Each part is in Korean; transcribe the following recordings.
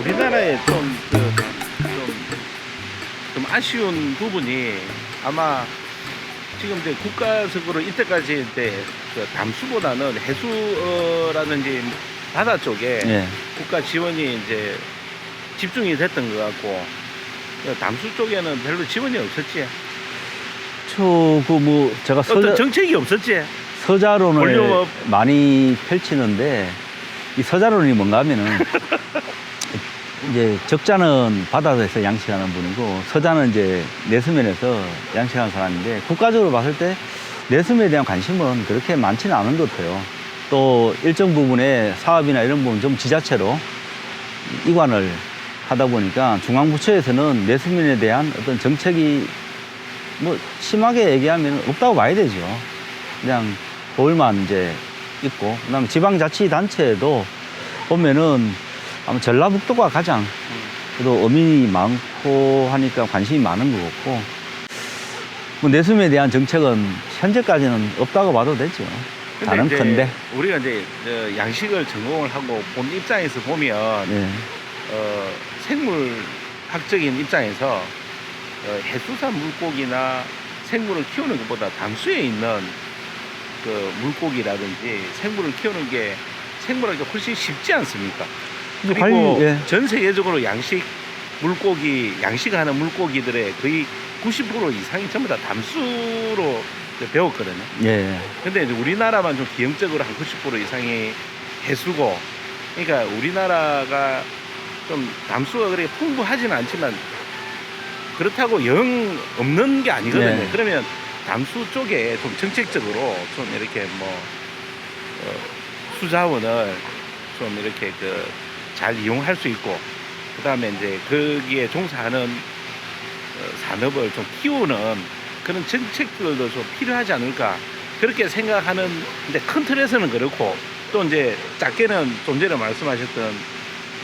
우리나라의 좀 아쉬운 부분이 아마 지금 이제 국가적으로 이때까지 이제 그 담수보다는 해수라든지 바다 쪽에 예. 국가 지원이 이제 집중이 됐던 것 같고 그 담수 쪽에는 별로 지원이 없었지. 제가 어떤 정책이 없었지. 서자론을 볼륨업. 많이 펼치는데 이 서자론이 뭔가 하면은 이제 적자는 바다에서 양식하는 분이고 서자는 이제 내수면에서 양식하는 사람인데 국가적으로 봤을 때 내수면에 대한 관심은 그렇게 많지는 않은 것 같아요. 또 일정 부분의 사업이나 이런 부분 좀 지자체로 이관을 하다 보니까 중앙부처에서는 내수면에 대한 어떤 정책이 뭐 심하게 얘기하면 없다고 봐야 되죠. 그냥 거울만 이제 있고, 그다음에 지방자치단체도 보면은 아마 전라북도가 가장 그래도 어민이 많고 하니까 관심이 많은 것 같고, 뭐 내수면에 대한 정책은 현재까지는 없다고 봐도 되죠. 다른 이제 건데. 우리가 이제 양식을 전공을 하고 본 입장에서 보면 예. 생물학적인 입장에서 해수산 물고기나 생물을 키우는 것보다 담수에 있는 그 물고기라든지 생물을 키우는 게 생물하기 훨씬 쉽지 않습니까? 그리고 예. 전 세계적으로 양식하는 물고기들의 거의 90% 이상이 전부 다 담수로 배웠거든요. 예. 근데 이제 우리나라만 좀 기형적으로 한 90% 이상이 해수고, 그러니까 우리나라가 좀 담수가 그렇게 풍부하지는 않지만 그렇다고 영 없는 게 아니거든요. 네. 그러면 담수 쪽에 좀 정책적으로 좀 이렇게 수자원을 좀 이렇게 잘 이용할 수 있고, 그 다음에 이제 거기에 종사하는 산업을 좀 키우는 그런 정책들도 좀 필요하지 않을까 그렇게 생각하는. 근데 큰 틀에서는 그렇고, 또 이제 작게는 좀 전에 말씀하셨던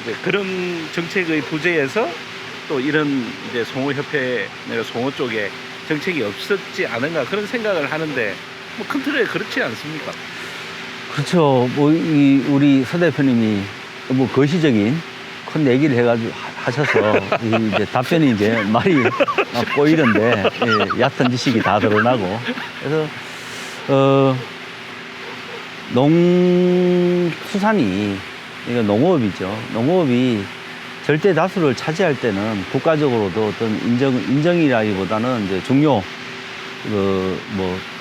이제 그런 정책의 부재에서 또 이런 이제 송어협회, 송어 쪽에 정책이 없었지 않은가 그런 생각을 하는데, 뭐 큰 틀에 그렇지 않습니까? 그렇죠. 우리 서 대표님이 너무 거시적인 큰 얘기를 해가지고 하셔서 이제 답변이 이제 말이 막 꼬이던데, 예, 얕은 지식이 다 드러나고. 그래서 농수산이 이거 농업이죠. 농업이 절대 다수를 차지할 때는 국가적으로도 어떤 인정이라기보다는 이제 중요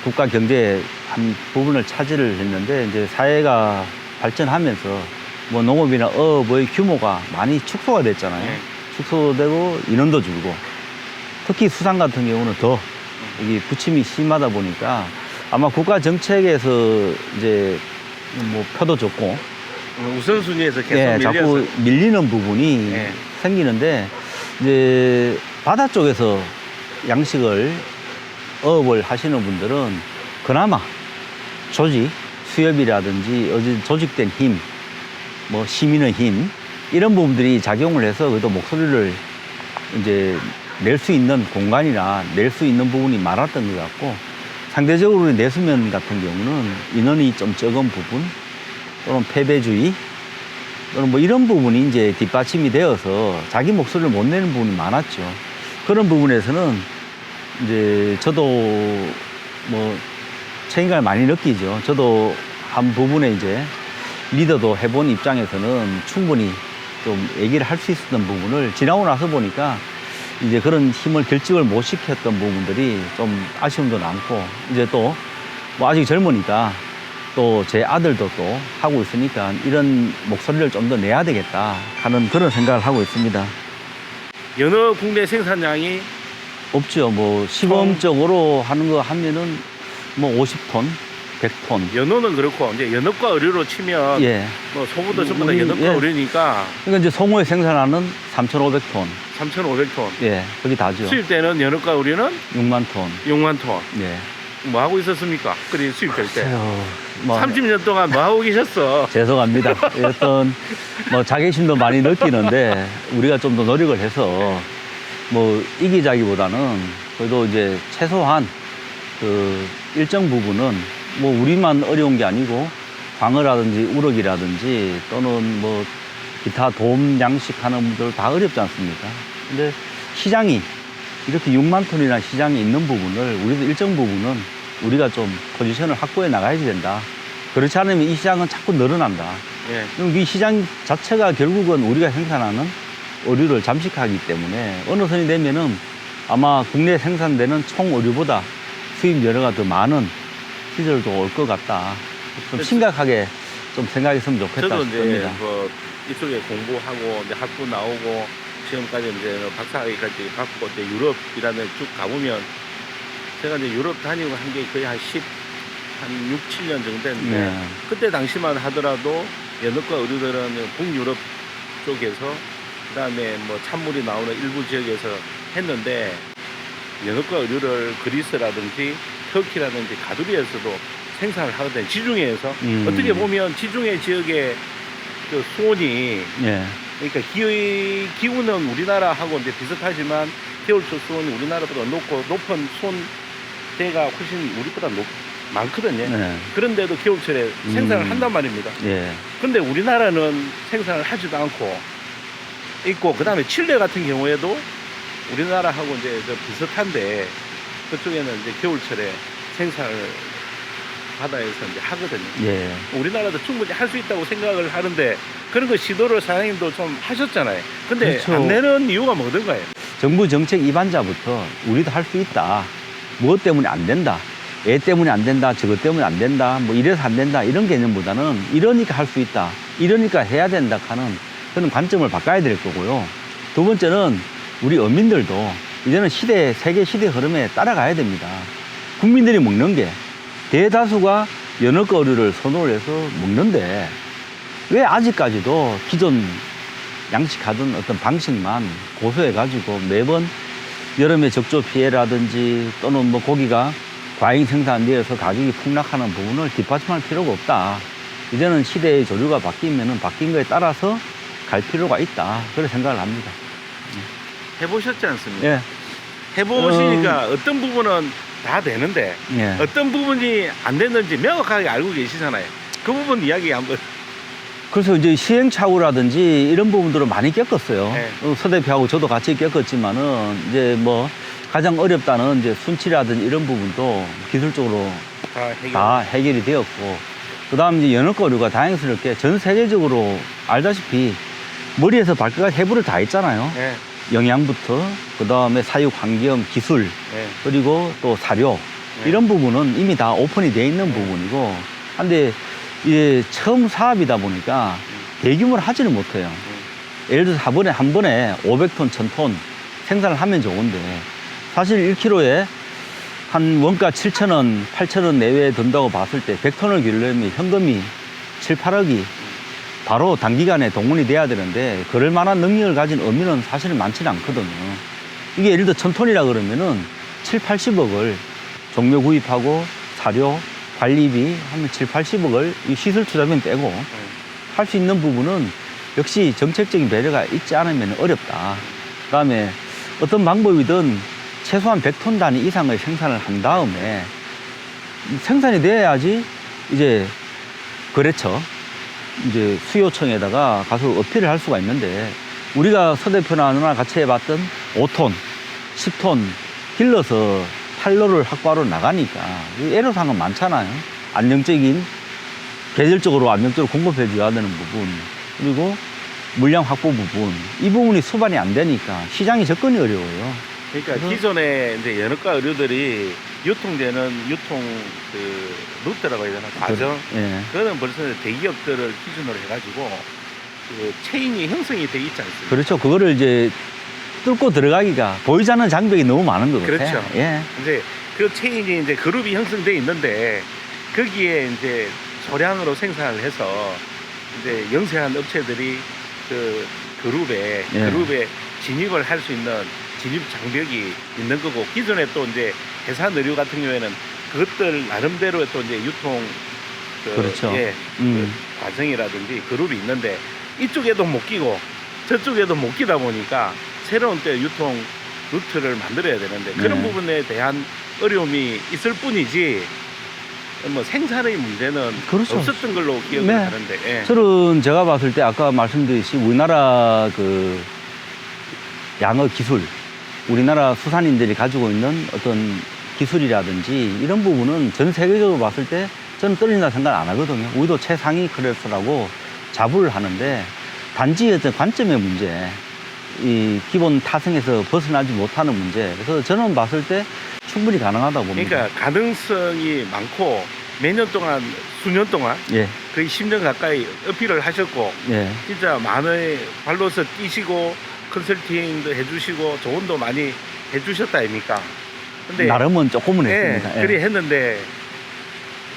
국가 경제의 한 부분을 차지를 했는데, 이제 사회가 발전하면서 뭐 농업이나 어업의 규모가 많이 축소가 됐잖아요. 네. 축소되고 인원도 줄고, 특히 수산 같은 경우는 더 여기 부침이 심하다 보니까 아마 국가 정책에서 이제 뭐 표도 줬고, 우선순위에서 계속 예, 밀려서. 자꾸 밀리는 부분이 예. 생기는데, 이제 바다 쪽에서 양식을 어업을 하시는 분들은 그나마 수협이라든지 어디 조직된 힘, 뭐 시민의 힘, 이런 부분들이 작용을 해서 그래도 목소리를 이제 낼 수 있는 공간이나 낼 수 있는 부분이 많았던 것 같고, 상대적으로 내수면 같은 경우는 인원이 좀 적은 부분 또는 패배주의 또는 뭐 이런 부분이 이제 뒷받침이 되어서 자기 목소리를 못 내는 부분이 많았죠. 그런 부분에서는 이제 저도 뭐 책임감을 많이 느끼죠. 저도 한 부분에 이제 리더도 해본 입장에서는 충분히 좀 얘기를 할 수 있었던 부분을 지나고 나서 보니까 이제 그런 힘을 결집을 못 시켰던 부분들이 좀 아쉬움도 남고, 이제 또 뭐 아직 젊으니까 또 제 아들도 또 하고 있으니까 이런 목소리를 좀 더 내야 되겠다 하는 그런 생각을 하고 있습니다. 연어 국내 생산량이 없죠. 뭐 시범적으로 하는 거 하면은 뭐 50톤, 100톤. 연어는 그렇고, 이제 연어과 의류로 치면 예. 뭐 소보도 전부 다 우리, 연어과 예. 의류니까 그러니까 이제 송어에 생산하는 3,500톤. 3,500톤. 예, 거기 다죠. 수입되는 연어과 의류는 6만 톤. 6만 톤. 예. 뭐 하고 있었습니까? 그리 수입될 때. 아유, 뭐 30년 동안 뭐 하고 계셨어? 죄송합니다. 어떤 뭐 자괴심도 많이 느끼는데, 우리가 좀 더 노력을 해서 뭐 이기자기보다는 그래도 이제 최소한 그 일정 부분은 뭐 우리만 어려운 게 아니고 광어라든지 우럭이라든지 또는 뭐 기타 도움 양식하는 분들 다 어렵지 않습니까? 근데 시장이 이렇게 6만 톤이나 시장이 있는 부분을 우리도 일정 부분은 우리가 좀 포지션을 확보해 나가야 된다. 그렇지 않으면 이 시장은 자꾸 늘어난다. 예. 그럼 이 시장 자체가 결국은 우리가 생산하는 의류를 잠식하기 때문에 어느 선이 되면은 아마 국내에 생산되는 총 의류보다 수입 연료가 더 많은 시절도 올 것 같다. 좀 심각하게 좀 생각했으면 좋겠다 저도 이제 싶습니다. 뭐 이쪽에 공부하고 이제 학부 나오고 지금까지 이제 박사학위까지 받고 이제 유럽이라는 쭉 가보면 제가 이제 유럽 다니고 한 게 거의 한 6, 7년 정도 됐는데 네. 그때 당시만 하더라도 연업과 의류들은 북유럽 쪽에서 그다음에 뭐 찬물이 나오는 일부 지역에서 했는데 연업과 의류를 그리스라든지 터키라든지 가두리에서도 생산을 하거든요. 지중해에서 어떻게 보면 지중해 지역의 그 수온이 예. 그러니까 기후는 우리나라하고 이제 비슷하지만 겨울철 수온이 우리나라보다 높은 수온대가 훨씬 우리보다 많거든요. 네. 그런데도 겨울철에 생산을 한단 말입니다. 예. 근데 우리나라는 생산을 하지도 않고 있고, 그 다음에 칠레 같은 경우에도 우리나라하고 이제 비슷한데 그쪽에는 이제 겨울철에 생산을 바다에서 이제 하거든요. 예. 우리나라도 충분히 할 수 있다고 생각을 하는데 그런 거 시도를 사장님도 좀 하셨잖아요. 근데 그렇죠. 안 내는 이유가 뭐든가요? 정부 정책 입안자부터 우리도 할 수 있다. 무엇 때문에 안 된다. 얘 때문에 안 된다. 저것 때문에 안 된다. 뭐 이래서 안 된다. 이런 개념보다는 이러니까 할 수 있다. 이러니까 해야 된다 하는 그런 관점을 바꿔야 될 거고요. 두 번째는 우리 어민들도 이제는 세계 시대 흐름에 따라가야 됩니다. 국민들이 먹는 게 대다수가 연어과 의류를 선호를 해서 먹는데 왜 아직까지도 기존 양식하던 어떤 방식만 고수해가지고 매번 여름에 적조 피해라든지 또는 뭐 고기가 과잉 생산되어서 가격이 폭락하는 부분을 뒷받침할 필요가 없다. 이제는 시대의 조류가 바뀌면은 바뀐 거에 따라서 갈 필요가 있다. 그렇게 생각을 합니다. 해보셨지 않습니까? 예. 해보시니까 어떤 부분은 다 되는데 예. 어떤 부분이 안 됐는지 명확하게 알고 계시잖아요. 그 부분 이야기 한번. 그래서 이제 시행착오라든지 이런 부분들을 많이 겪었어요. 네. 서 대표하고 저도 같이 겪었지만은 이제 뭐 가장 어렵다는 이제 순치라든지 이런 부분도 기술적으로 다 해결이 되었고, 그 다음 이제 연어과 의류가 다행스럽게 전 세계적으로 알다시피 머리에서 발끝까지 해부를 다 했잖아요. 네. 영양부터 그 다음에 사육 환경 기술 네. 그리고 또 사료 네. 이런 부분은 이미 다 오픈이 돼 있는 부분이고, 한데 이게 처음 사업이다 보니까 대규모로 하지는 못해요. 예를 들어서 한 번에 500톤, 1000톤 생산을 하면 좋은데 사실 1kg에 한 원가 7,000원, 8,000원 내외에 든다고 봤을 때 100톤을 기르려면 현금이 7, 8억이 바로 단기간에 동원이 돼야 되는데 그럴 만한 능력을 가진 어민은 사실은 많지는 않거든요. 이게 예를 들어 1000톤이라 그러면은 7, 80억을 종묘 구입하고 사료, 관리비 하면 7, 80억을 이 시설 투자비는 떼고 할 수 있는 부분은 역시 정책적인 배려가 있지 않으면 어렵다. 그 다음에 어떤 방법이든 최소한 100톤 단위 이상의 생산을 한 다음에 생산이 돼야지 이제 거래처, 이제 수요청에다가 가서 어필을 할 수가 있는데, 우리가 서 대표나 누나 같이 해봤던 5톤, 10톤 길러서 판로를 확보하러 나가니까 애로사항은 많잖아요. 안정적인, 계절적으로 안정적으로 공급해 줘야 되는 부분, 그리고 물량 확보 부분, 이 부분이 수반이 안 되니까 시장이 접근이 어려워요. 그러니까 기존에 이제 연어과 의류들이 유통되는 유통 그 루트라고 해야 되나, 과정. 예. 그거는 벌써 대기업들을 기준으로 해가지고 그 체인이 형성이 돼 있지 않습니까? 그렇죠. 그거를 이제 뚫고 들어가기가 보이지 않는 장벽이 너무 많은 것 같아요. 그렇죠. 예. 이제 그 체인이 이제 그룹이 형성돼 있는데 거기에 이제 소량으로 생산을 해서 이제 영세한 업체들이 그 그룹에 진입을 할 수 있는 진입 장벽이 있는 거고, 기존에 또 이제 해산 의류 같은 경우에는 그것들 나름대로 또 이제 유통 그렇죠. 그 과정이라든지 그룹이 있는데 이쪽에도 못 끼고 저쪽에도 못 끼다 보니까 새로운 또 유통 루트를 만들어야 되는데 그런 네. 부분에 대한 어려움이 있을 뿐이지 뭐 생산의 문제는 그렇죠. 없었던 걸로 기억을 네. 하는데. 예. 저는 제가 봤을 때 아까 말씀드렸듯이 우리나라 그 양어 기술, 우리나라 수산인들이 가지고 있는 어떤 기술이라든지 이런 부분은 전 세계적으로 봤을 때 저는 떨어진다 생각 안 하거든요. 우리도 최상위 클래스라고 자부를 하는데 단지 어떤 관점의 문제, 이 기본 타성에서 벗어나지 못하는 문제. 그래서 저는 봤을 때 충분히 가능하다고 봅니다. 그러니까 가능성이 많고 매년 동안 수년 동안 예, 거의 10년 가까이 어필을 하셨고 예, 진짜 많은 발로서 뛰시고 컨설팅도 해주시고 조언도 많이 해주셨다 아닙니까? 근데 나름은 조금은 예, 했습니다. 예. 그리 했는데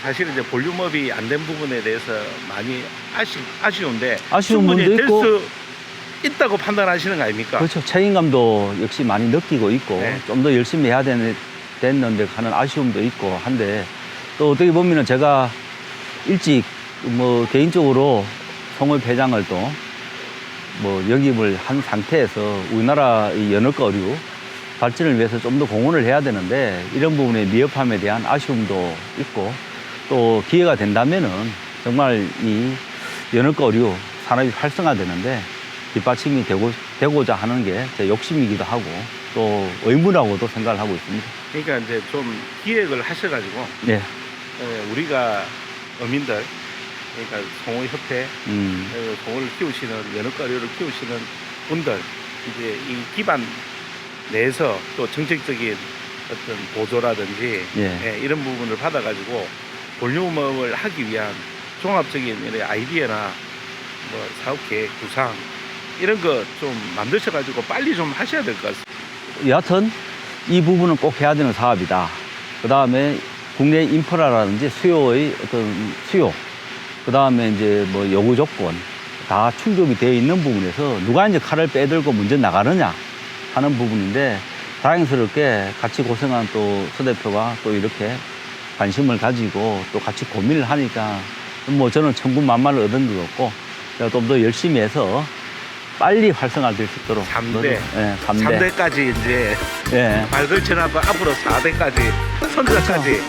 사실은 이제 볼륨업이 안 된 부분에 대해서 많이 아쉬운데 아쉬운 충분히 분도 될 있고. 수 있다고 판단하시는 거 아닙니까? 그렇죠. 책임감도 역시 많이 느끼고 있고 네. 좀 더 열심히 해야 됐는데 하는 아쉬움도 있고 한데 또 어떻게 보면은 제가 일찍 뭐 개인적으로 송업 회장을 또 뭐 영입을 한 상태에서 우리나라 이 연어거류 발전을 위해서 좀 더 공헌을 해야 되는데 이런 부분의 미흡함에 대한 아쉬움도 있고 또 기회가 된다면은 정말 이 연어거류 산업이 활성화되는데 뒷받침이 되고자 하는 게 제 욕심이기도 하고 또 의무라고도 생각을 하고 있습니다. 그러니까 이제 좀 기획을 하셔가지고 네. 우리가 어민들 그러니까 송어협회 송어를 키우시는 연어가류를 키우시는 분들 이제 이 기반 내에서 또 정책적인 어떤 보조라든지 예. 이런 부분을 받아가지고 볼륨업을 하기 위한 종합적인 이런 아이디어나 뭐 사업 계획 구상 이런 거 좀 만드셔가지고 빨리 좀 하셔야 될 것 같습니다. 여하튼 이 부분은 꼭 해야 되는 사업이다. 그 다음에 국내 인프라라든지 수요의 어떤 수요, 그 다음에 이제 뭐 요구 조건 다 충족이 되어 있는 부분에서 누가 이제 칼을 빼들고 먼저 나가느냐 하는 부분인데 다행스럽게 같이 고생한 또 서 대표가 또 이렇게 관심을 가지고 또 같이 고민을 하니까 뭐 저는 천군만마를 얻은 것 같고 제가 좀 더 열심히 해서 빨리 활성화될 수 있도록 3대. 예, 3대. 3대까지 이제 예. 말 걸쳐놔서 앞으로 4대까지 선거까지